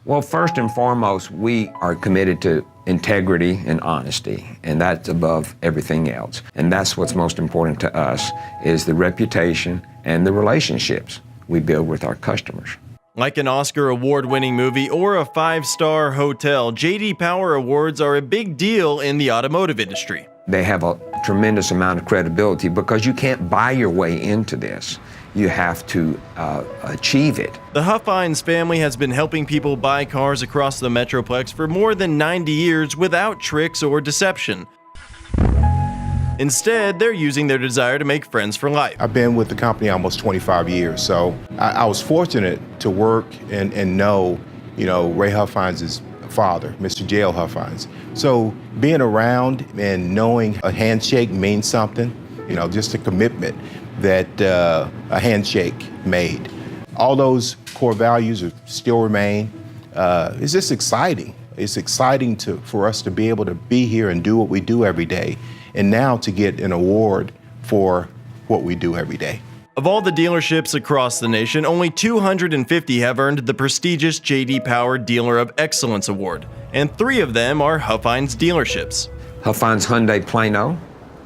Well, first and foremost, we are committed to integrity and honesty, and that's above everything else. And that's what's most important to us, is the reputation and the relationships we build with our customers. Like an Oscar award-winning movie or a 5-star hotel, J.D. Power Awards are a big deal in the automotive industry. They have a tremendous amount of credibility because you can't buy your way into this. You have to achieve it. The Huffines family has been helping people buy cars across the Metroplex for more than 90 years without tricks or deception. Instead, they're using their desire to make friends for life. I've been with the company almost 25 years, so I was fortunate to work and know, Ray Huffines' father, Mr. J.L. Huffines. So being around and knowing a handshake means something, just a commitment that a handshake made. All those core values still remain. It's just exciting. It's exciting for us to be able to be here and do what we do every day, and now to get an award for what we do every day. Of all the dealerships across the nation, only 250 have earned the prestigious J.D. Power Dealer of Excellence Award, and 3 of them are Huffines dealerships. Huffines Hyundai Plano,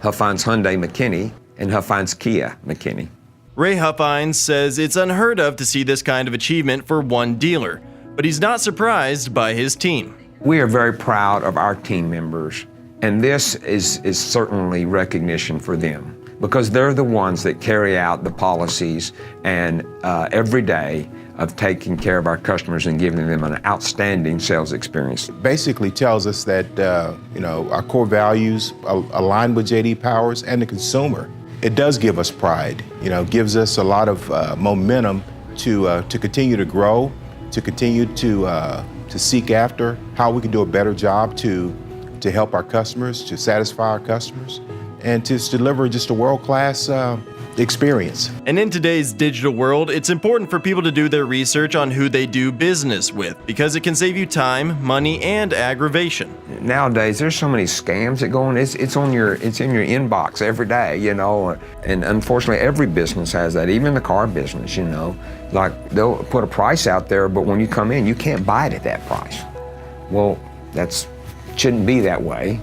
Huffines Hyundai McKinney, and Huffines Kia McKinney. Ray Huffines says it's unheard of to see this kind of achievement for one dealer, but he's not surprised by his team. We are very proud of our team members, and this is certainly recognition for them, because they're the ones that carry out the policies and every day of taking care of our customers and giving them an outstanding sales experience. Basically tells us that our core values align with J.D. Powers and the consumer. It does give us pride, gives us a lot of momentum to continue to grow, to continue to seek after how we can do a better job to help our customers, to satisfy our customers, and to deliver just a world-class experience. And in today's digital world, it's important for people to do their research on who they do business with, because it can save you time, money, and aggravation. Nowadays, there's so many scams that go on. It's in your inbox every day, and unfortunately, every business has that, even the car business, Like, they'll put a price out there, but when you come in, you can't buy it at that price. Well, shouldn't be that way,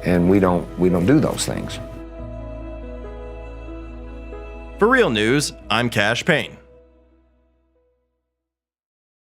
and we don't do those things. For Real News, I'm Cash Payne.